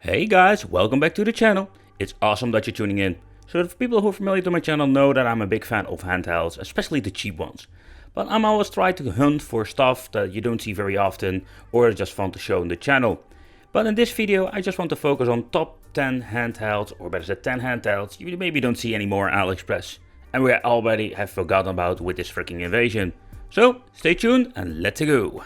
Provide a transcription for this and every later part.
Hey guys, welcome back to the channel. It's awesome that you're tuning in. So for people who are familiar to my channel know that I'm a big fan of handhelds, especially the cheap ones. But I'm always trying to hunt for stuff that you don't see very often or is just fun to show on the channel. But in this video I just want to focus on top 10 handhelds, or better said 10 handhelds you maybe don't see anymore on AliExpress. And we already have forgotten about with this freaking invasion. So stay tuned and let's go.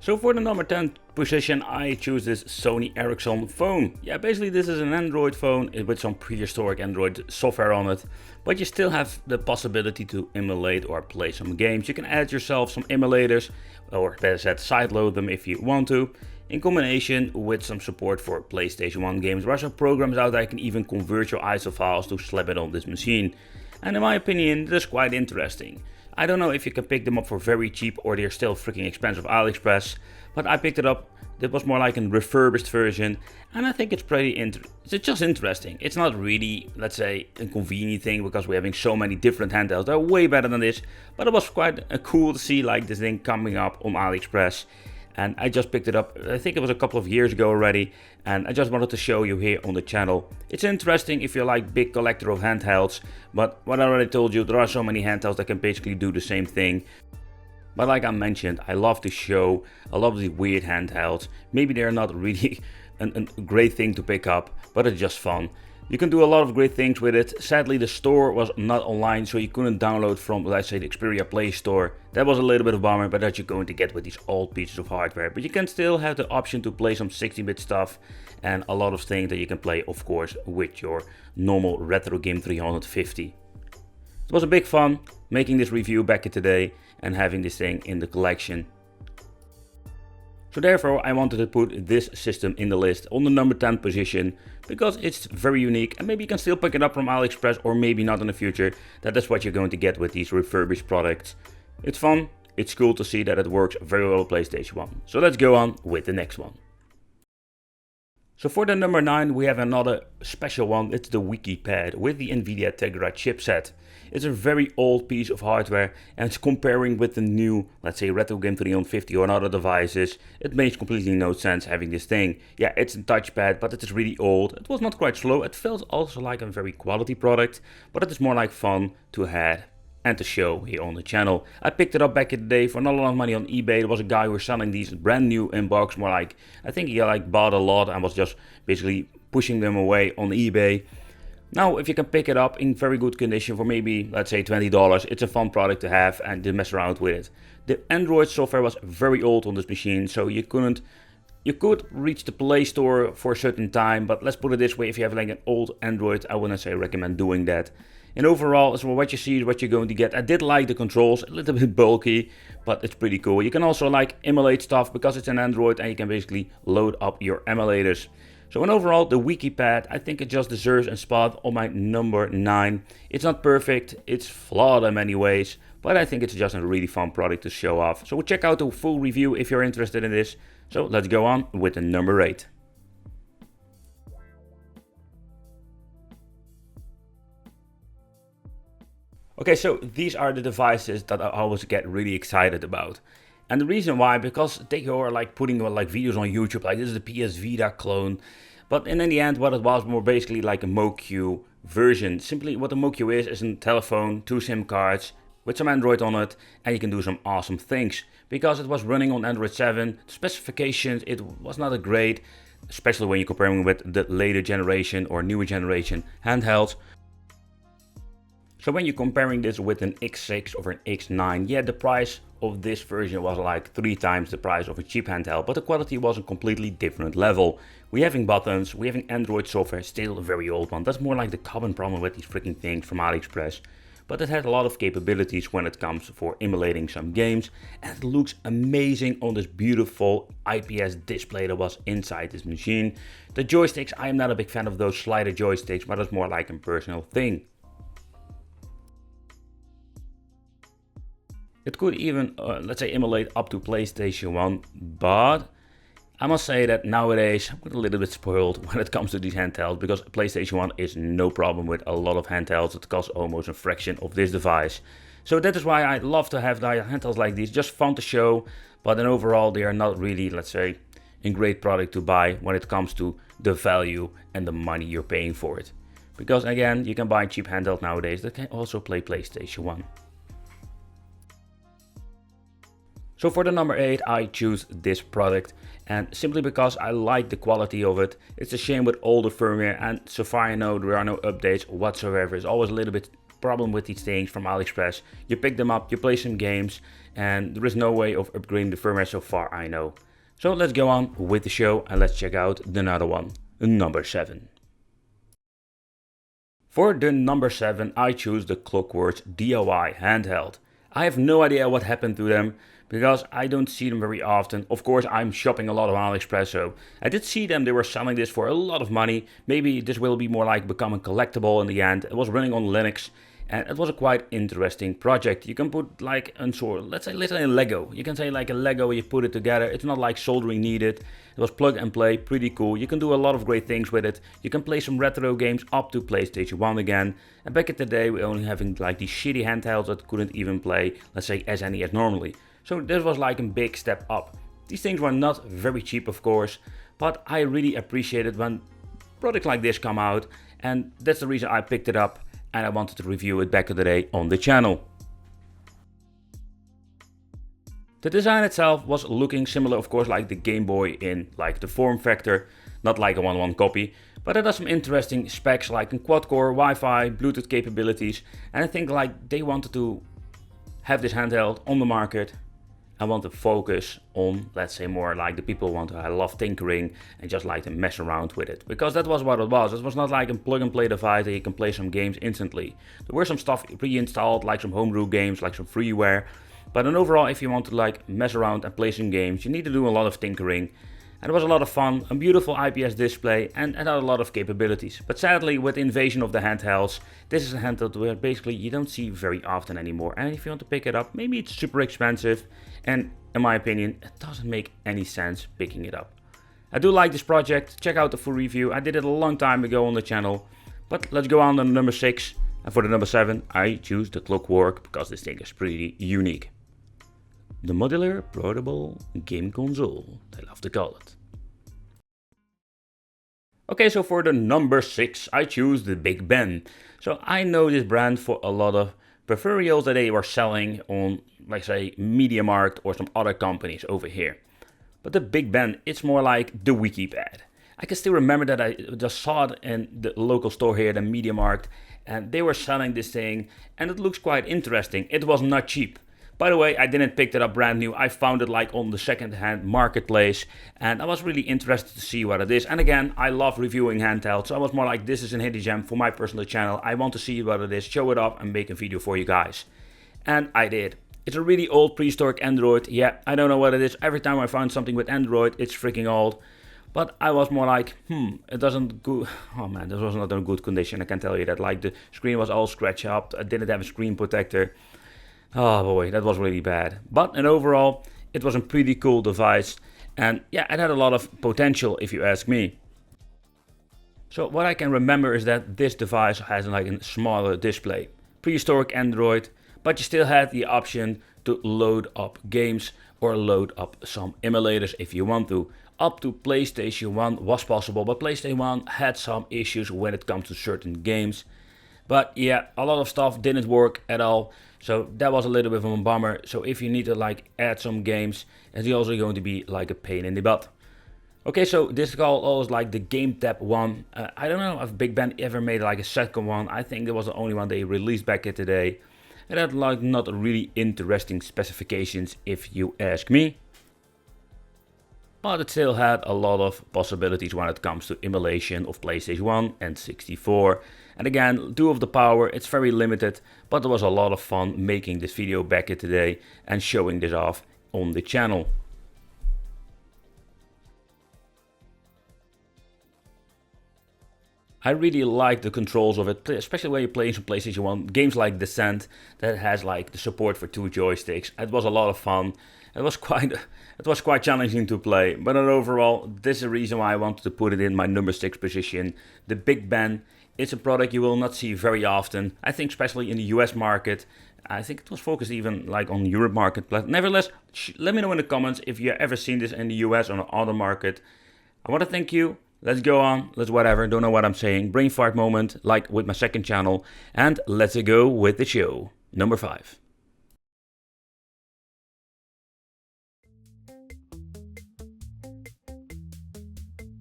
So for the number 10 position I choose this Sony Ericsson phone. Yeah, basically this is an Android phone with some prehistoric Android software on it. But you still have the possibility to emulate or play some games. You can add yourself some emulators, or better said sideload them if you want to. In combination with some support for PlayStation 1 games. There are some programs out that can even convert your ISO files to slap it on this machine. And in my opinion, this is quite interesting. I don't know if you can pick them up for very cheap or they're still freaking expensive on AliExpress, but I picked it up. It was more like a refurbished version, and I think it's it's just interesting. It's not really, let's say, a convenient thing because we're having so many different handhelds. They're way better than this, but it was quite cool to see like this thing coming up on AliExpress. And I just picked it up, I think it was a couple of years ago already, and I just wanted to show you here on the channel. It's interesting if you're like big collector of handhelds, but what I already told you, there are so many handhelds that can basically do the same thing. But like I mentioned, I love to show, I love the weird handhelds. Maybe they're not really a great thing to pick up, but it's just fun. You can do a lot of great things with it. Sadly, the store was not online, so you couldn't download from, let's say, the Xperia Play Store. That was a little bit of a bummer, but that you're going to get with these old pieces of hardware. But you can still have the option to play some 16-bit stuff and a lot of things that you can play, of course, with your normal retro game 350. It was a big fun making this review back in today and having this thing in the collection. So therefore I wanted to put this system in the list on the number 10 position because it's very unique and maybe you can still pick it up from AliExpress or maybe not in the future. That is what you're going to get with these refurbished products. It's fun, it's cool to see that it works very well with PlayStation 1. So let's go on with the next one. So for the number 9 we have another special one. It's the Wikipad with the Nvidia Tegra chipset. It's a very old piece of hardware and it's comparing with the new, let's say, Retro Game 350 or other devices. It makes completely no sense having this thing. Yeah, it's a touchpad, but it is really old. It was not quite slow. It felt also like a very quality product, but it is more like fun to have and to show here on the channel. I picked it up back in the day for not a lot of money on eBay. There was a guy who was selling these brand new in box, more like, I think he like bought a lot and was just basically pushing them away on eBay. Now, if you can pick it up in very good condition for maybe, let's say, $20, it's a fun product to have and to mess around with it. The Android software was very old on this machine, so you could reach the Play Store for a certain time, but let's put it this way, if you have like an old Android, I wouldn't say recommend doing that. And overall, so what you see is what you're going to get. I did like the controls, a little bit bulky, but it's pretty cool. You can also like emulate stuff because it's an Android and you can basically load up your emulators. So in overall, the Wikipad, I think it just deserves a spot on my number 9. It's not perfect, it's flawed in many ways, but I think it's just a really fun product to show off. So check out the full review if you're interested in this. So let's go on with the number 8. Okay, so these are the devices that I always get really excited about. And the reason why, because they are like putting like videos on YouTube, like this is the PS Vita clone. But in the end, what it was more basically like a Mocu version. Simply what the Mocu is a telephone, 2 SIM cards, with some Android on it, and you can do some awesome things. Because it was running on Android 7, the specifications, it was not a great, especially when you're comparing with the later generation or newer generation handhelds. So when you're comparing this with an X6 or an X9, yeah, the price of this version was like 3 times the price of a cheap handheld, but the quality was a completely different level. We're having buttons, we're having Android software, still a very old one. That's more like the common problem with these freaking things from AliExpress. But it has a lot of capabilities when it comes for emulating some games, and it looks amazing on this beautiful IPS display that was inside this machine. The joysticks, I am not a big fan of those slider joysticks, but it's more like a personal thing. It could even, let's say, emulate up to PlayStation 1, but I must say that nowadays I'm a little bit spoiled when it comes to these handhelds, because PlayStation 1 is no problem with a lot of handhelds that cost almost a fraction of this device. So that is why I love to have the handhelds like these, just fun to show, but then overall they are not really, let's say, a great product to buy when it comes to the value and the money you're paying for it. Because again, you can buy cheap handheld nowadays that can also play PlayStation 1. So for the number 8, I choose this product, and simply because I like the quality of it. It's a shame with older firmware, and so far I know there are no updates whatsoever. It's always a little bit problem with these things from AliExpress. You pick them up, you play some games, and there is no way of upgrading the firmware so far I know. So let's go on with the show and let's check out another one, number 7. For the number 7, I choose the Clockwork DOI handheld. I have no idea what happened to them, because I don't see them very often. Of course, I'm shopping a lot on AliExpress, so I did see them. They were selling this for a lot of money. Maybe this will be more like becoming collectible in the end. It was running on Linux, and it was a quite interesting project. You can put like a sort, let's say literally a Lego. You can say like a Lego, you put it together. It's not like soldering needed. It was plug and play, pretty cool. You can do a lot of great things with it. You can play some retro games up to PlayStation 1 again. And back in the day, we only having like these shitty handhelds that couldn't even play, let's say, SNES normally. So this was like a big step up. These things were not very cheap, of course, but I really appreciated when products like this come out, and that's the reason I picked it up and I wanted to review it back in the day on the channel. The design itself was looking similar, of course, like the Game Boy in like the form factor, not like a 1-1 copy, but it has some interesting specs like a quad-core, Wi-Fi, Bluetooth capabilities, and I think like they wanted to have this handheld on the market. I want to focus on, let's say, more like the people want to. I love tinkering and just like to mess around with it, because that was what it was. It was not like a plug and play device that you can play some games instantly. There were some stuff pre-installed, like some homebrew games, like some freeware. But then overall, if you want to like mess around and play some games, you need to do a lot of tinkering. And it was a lot of fun, a beautiful IPS display, and it had a lot of capabilities. But sadly, with the invasion of the handhelds, this is a handheld where basically you don't see very often anymore. And if you want to pick it up, maybe it's super expensive. And in my opinion, it doesn't make any sense picking it up. I do like this project. Check out the full review. I did it a long time ago on the channel. But let's go on to number 6. And for the number 7, I choose the Clockwork because this thing is pretty unique. The modular portable game console, I love to call it. Okay, so for the number 6, I choose the Big Ben. So I know this brand for a lot of peripherals that they were selling on, like say, MediaMarkt or some other companies over here. But the Big Ben, it's more like the Wikipad. I can still remember that I just saw it in the local store here, the MediaMarkt, and they were selling this thing, and it looks quite interesting. It was not cheap. By the way, I didn't pick it up brand new. I found it like on the second-hand marketplace, and I was really interested to see what it is. And again, I love reviewing handhelds, so I was more like, this is a hidden gem for my personal channel. I want to see what it is, show it off, and make a video for you guys. And I did. It's a really old prehistoric Android. Yeah, I don't know what it is. Every time I find something with Android, it's freaking old. But I was more like, it doesn't go. Oh man, this was not in good condition. I can tell you that. Like the screen was all scratched up. I didn't have a screen protector. Oh boy, that was really bad. But in overall, it was a pretty cool device. And yeah, it had a lot of potential if you ask me. So what I can remember is that this device has like a smaller display. Prehistoric Android, but you still had the option to load up games or load up some emulators if you want to. Up to PlayStation 1 was possible, but PlayStation 1 had some issues when it comes to certain games. But yeah, a lot of stuff didn't work at all. So that was a little bit of a bummer. So if you need to like add some games, it's also going to be like a pain in the butt. Okay, so this is called like the Game Tab one. I don't know if Big Ben ever made like a second one. I think that was the only one they released back in the day. It had like not really interesting specifications if you ask me. But it still had a lot of possibilities when it comes to emulation of PlayStation 1 and 64. And again, due of the power, it's very limited, but it was a lot of fun making this video back in the day and showing this off on the channel. I really like the controls of it, especially when you're playing some PlayStation 1 games like Descent that has like the support for 2 joysticks. It was a lot of fun. It was quite challenging to play, but overall, this is the reason why I wanted to put it in my number 6 position. The Big Ben. It's a product you will not see very often. I think especially in the US market. I think it was focused even like on Europe market, but nevertheless, let me know in the comments if you ever seen this in the US or on other market. I want to thank you. Let's go on. Let's whatever. Don't know what I'm saying. Brain fart moment, like with my second channel, and let's go with the show. Number 5.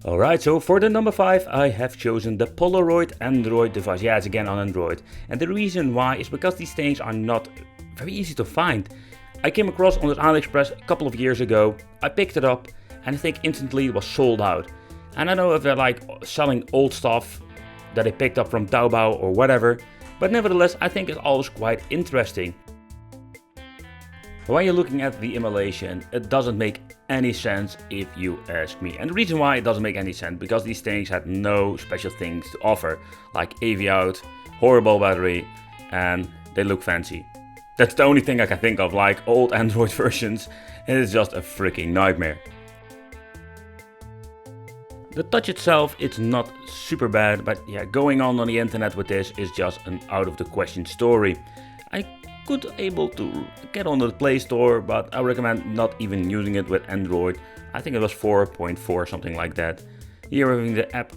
Alright, so for the number 5 I have chosen the Polaroid Android device. Yeah, it's again on Android. And the reason why is because these things are not very easy to find. I came across on this AliExpress a couple of years ago. I picked it up and I think instantly it was sold out. And I don't know if they're like selling old stuff that I picked up from Taobao or whatever. But nevertheless, I think it's always quite interesting. When you're looking at the emulation, it doesn't make any sense if you ask me. And the reason why it doesn't make any sense, because these things had no special things to offer, like AV out, horrible battery, and they look fancy. That's the only thing I can think of, like old Android versions, and it's just a freaking nightmare. The touch itself, it's not super bad, but yeah, going on the internet with this is just an out of the question story. I could able to get on the Play Store, but I recommend not even using it with Android. I think it was 4.4, something like that. Here having the app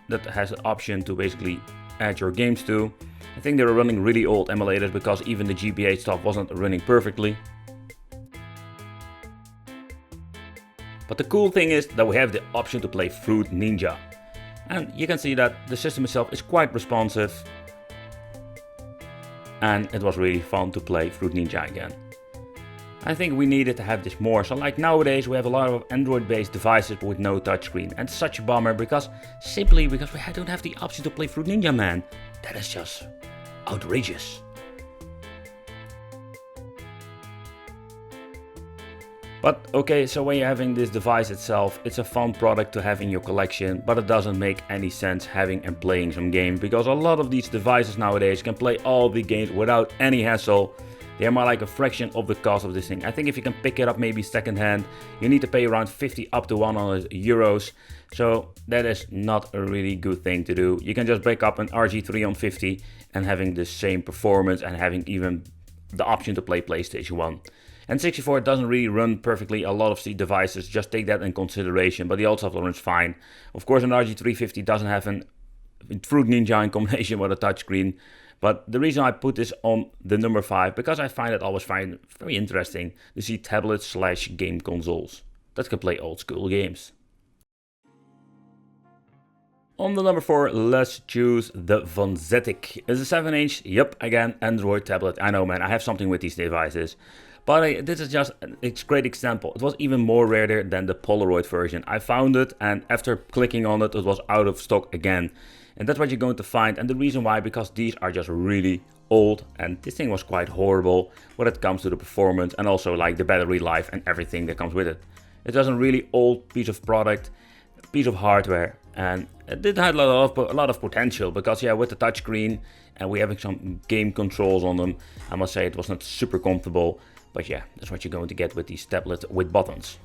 that has an option to basically add your games to. I think they were running really old emulators because even the GBA stuff wasn't running perfectly. But the cool thing is that we have the option to play Fruit Ninja. And you can see that the system itself is quite responsive. And it was really fun to play Fruit Ninja again. I think we needed to have this more. So like nowadays we have a lot of Android based devices with no touchscreen. And it's such a bummer because we don't have the option to play Fruit Ninja, man. That is just outrageous. But okay, so when you're having this device itself, it's a fun product to have in your collection, but it doesn't make any sense having and playing some games, because a lot of these devices nowadays can play all the games without any hassle. They are more like a fraction of the cost of this thing. I think if you can pick it up maybe second hand, you need to pay around 50 up to 100 euros. So that is not a really good thing to do. You can just break up an RG3 on 50 and having the same performance and having even the option to play PlayStation 1. And 64 doesn't really run perfectly a lot of the devices, just take that in consideration, but the old stuff runs fine. Of course an RG350 doesn't have a Fruit Ninja in combination with a touchscreen, but the reason I put this on the number 5, because I find it always very interesting to see tablets / game consoles that can play old school games. On the number 4, let's choose the Zetic. It's a 7-inch, yep, again, Android tablet. I know, man, I have something with these devices. But this is just a great example. It was even more rare than the Polaroid version. I found it, and after clicking on it, it was out of stock again. And that's what you're going to find. And the reason why, because these are just really old, and this thing was quite horrible when it comes to the performance and also like the battery life and everything that comes with it. It was a really old piece of product, piece of hardware, and it did have a lot of potential, because yeah, with the touchscreen and we having some game controls on them, I must say it was not super comfortable. But yeah, that's what you're going to get with these tablets with buttons.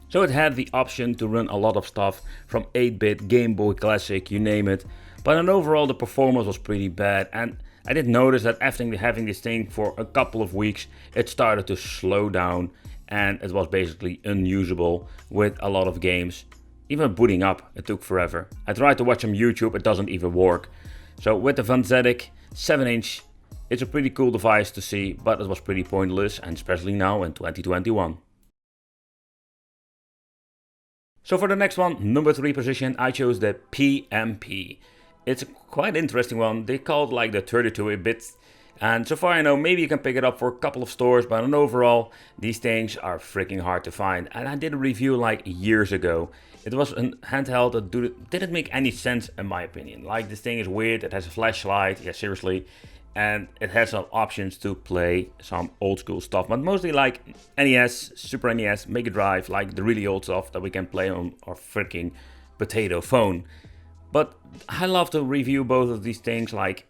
So it had the option to run a lot of stuff from 8-bit, Game Boy Classic, you name it. But in overall the performance was pretty bad, and I did notice that after having this thing for a couple of weeks, it started to slow down and it was basically unusable with a lot of games. Even booting up, it took forever. I tried to watch some YouTube, it doesn't even work. So with the Zetic 7-inch, it's a pretty cool device to see, but it was pretty pointless, and especially now in 2021. So for the next one, number 3 position, I chose the PMP. It's a quite interesting one. They call it like the 32-bit. And so far I know, maybe you can pick it up for a couple of stores, but overall, these things are freaking hard to find. And I did a review like years ago. It was a handheld that didn't make any sense in my opinion. Like, this thing is weird, it has a flashlight, yeah, seriously. And it has some options to play some old school stuff, but mostly like NES, Super NES, Mega Drive, like the really old stuff that we can play on our freaking potato phone. But I love to review both of these things, like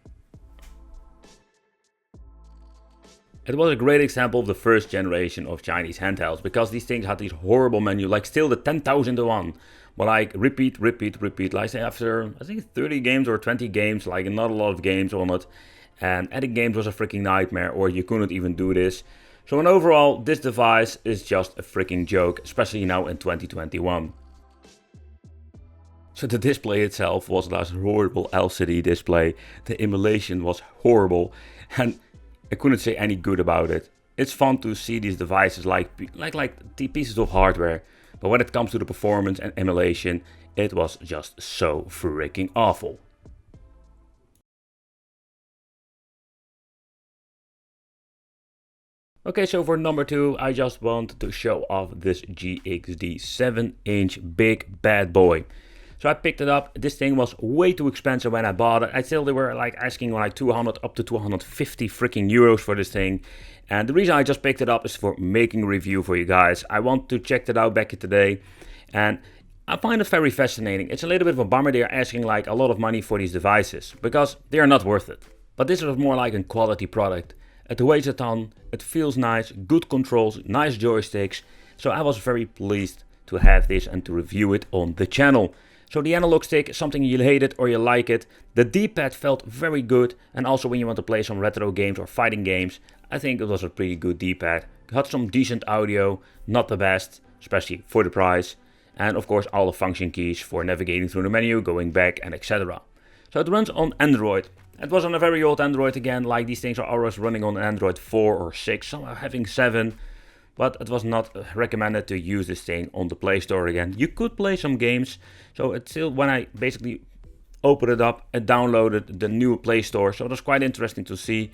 It was a great example of the first generation of Chinese handhelds, because these things had these horrible menus, like still the 10,000 to 1. But like repeat, like say after I think 30 games or 20 games, like not a lot of games on it. And adding games was a freaking nightmare, or you couldn't even do this. So in overall, this device is just a freaking joke, especially now in 2021. So the display itself was this horrible LCD display. The emulation was horrible, and I couldn't say any good about it. It's fun to see these devices like the pieces of hardware, but when it comes to the performance and emulation, it was just so freaking awful. Okay, so for number 2, I just want to show off this GXD 7-inch big bad boy. So I picked it up. This thing was way too expensive when I bought it. They were like asking like 200 up to 250 freaking euros for this thing. And the reason I just picked it up is for making a review for you guys. I want to check it out back today, and I find it very fascinating. It's a little bit of a bummer they are asking like a lot of money for these devices, because they are not worth it. But this is more like a quality product. It weighs a ton, it feels nice, good controls, nice joysticks. So I was very pleased to have this and to review it on the channel. So the analog stick is something you hate it or you like it. The D-pad felt very good, and also when you want to play some retro games or fighting games, I think it was a pretty good D-pad. Had some decent audio, not the best, especially for the price. And of course all the function keys for navigating through the menu, going back and etc. So it runs on Android. It was on a very old Android again, like these things are always running on Android 4 or 6, some are having 7. But it was not recommended to use this thing on the Play Store again. You could play some games, so it's still, when I basically opened it up, it downloaded the new Play Store, so it was quite interesting to see.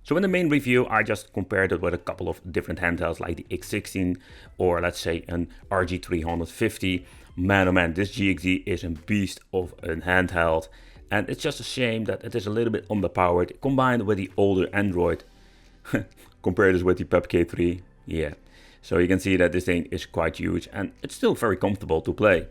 So in the main review, I just compared it with a couple of different handhelds, like the X16 or let's say an RG350. Man oh man, this GXD is a beast of a handheld, and it's just a shame that it is a little bit underpowered combined with the older Android. Compare this with the PUBG K3. Yeah, so you can see that this thing is quite huge, and it's still very comfortable to play.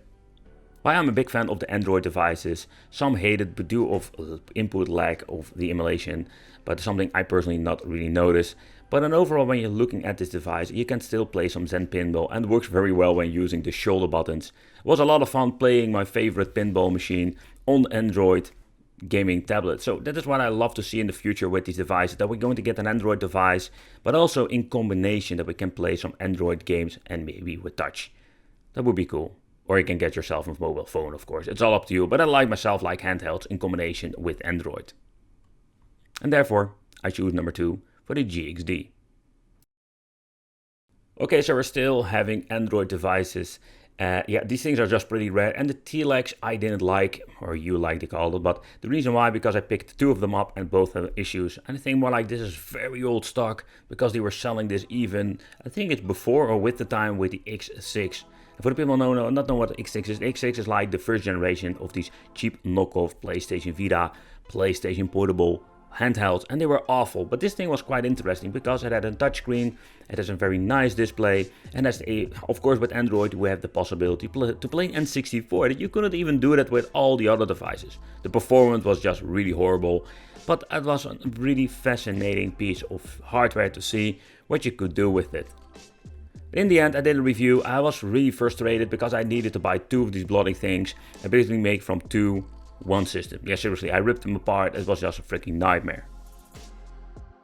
While I'm a big fan of the Android devices, some hate it due of input lag of the emulation, but something I personally not really notice. But in overall, when you're looking at this device, you can still play some Zen pinball, and works very well when using the shoulder buttons. It was a lot of fun playing my favorite pinball machine on Android gaming tablet. So that is what I love to see in the future with these devices, that we're going to get an Android device, but also in combination that we can play some Android games and maybe with touch. That would be cool. Or you can get yourself a mobile phone, of course. It's all up to you, but I like handhelds in combination with Android. And therefore, I choose number 2 for the GXD. Okay, so we're still having Android devices. Yeah, these things are just pretty rare, and the T-Lex I didn't like, or you like to call it, but the reason why, because I picked 2 of them up and both have issues, and I think more like this is very old stock, because they were selling this even, I think it's before or with the time with the X6. And for the people who not know what the X6 is, the X6 is like the first generation of these cheap knockoff PlayStation Vita, PlayStation Portable handhelds, and they were awful. But this thing was quite interesting because it had a touchscreen, it has a very nice display, and of course with Android we have the possibility to play N64 that you couldn't even do that with all the other devices. The performance was just really horrible, but it was a really fascinating piece of hardware to see what you could do with it. In the end, I did a review. I was really frustrated because I needed to buy 2 of these bloody things and basically make from 2 one system. Yeah, seriously, I ripped them apart. It was just a freaking nightmare.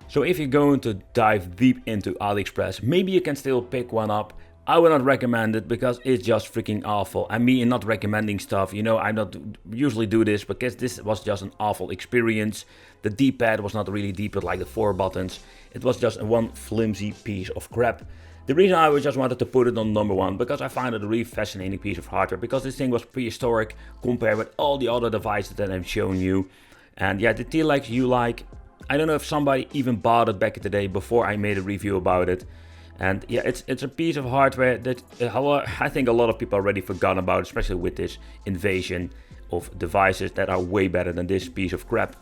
So if you're going to dive deep into AliExpress, maybe you can still pick one up. I would not recommend it because it's just freaking awful. And me not recommending stuff, you know, I don't usually do this because this was just an awful experience. The D-pad was not really deep with like the 4 buttons. It was just one flimsy piece of crap. The reason I just wanted to put it on number 1 because I find it a really fascinating piece of hardware, because this thing was prehistoric compared with all the other devices that I've shown you. And yeah, the T-Lex you like, I don't know if somebody even bought it back in the day before I made a review about it. And yeah, it's a piece of hardware that I think a lot of people already forgot about, especially with this invasion of devices that are way better than this piece of crap.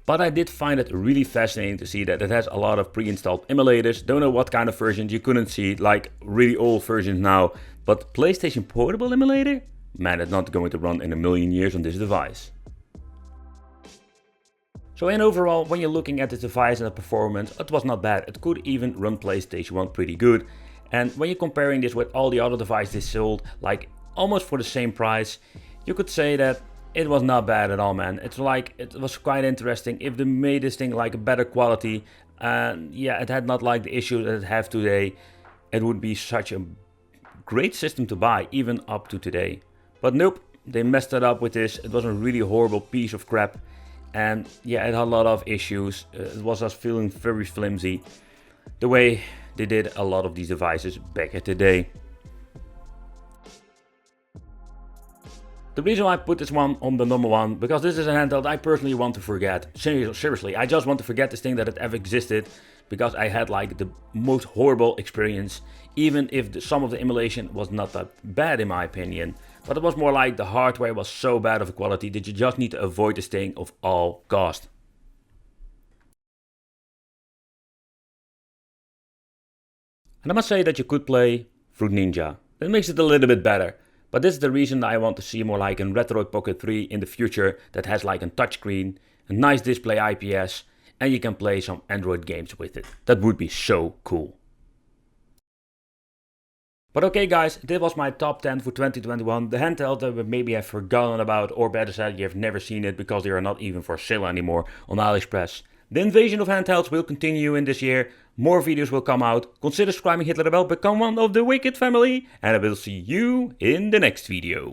But I did find it really fascinating to see that it has a lot of pre-installed emulators. Don't know what kind of versions, you couldn't see, like really old versions now. But PlayStation Portable emulator? Man, it's not going to run in a million years on this device. So in overall, when you're looking at the device and the performance, it was not bad. It could even run PlayStation 1 pretty good. And when you're comparing this with all the other devices sold, like almost for the same price, you could say that it was not bad at all, man. It's like, it was quite interesting if they made this thing like a better quality. And yeah, it had not like the issues that it have today. It would be such a great system to buy, even up to today. But nope, they messed it up with this. It was a really horrible piece of crap. And yeah, it had a lot of issues. It was just feeling very flimsy, the way they did a lot of these devices back in the day. The reason why I put this one on the number one, because this is a handheld I personally want to forget. Seriously, I just want to forget this thing that it ever existed, because I had like the most horrible experience, even if some of the emulation was not that bad in my opinion. But it was more like the hardware was so bad of a quality that you just need to avoid this thing of all cost. And I must say that you could play Fruit Ninja. That makes it a little bit better. But this is the reason I want to see more like a Retroid Pocket 3 in the future that has like a touchscreen, a nice display IPS, and you can play some Android games with it. That would be so cool. But okay guys, this was my top 10 for 2021. The handheld that maybe I've forgotten about, or better said, you've never seen it because they are not even for sale anymore on AliExpress. The invasion of handhelds will continue in this year. More videos will come out. Consider subscribing, hit the bell, become one of the Wicked family. And I will see you in the next video.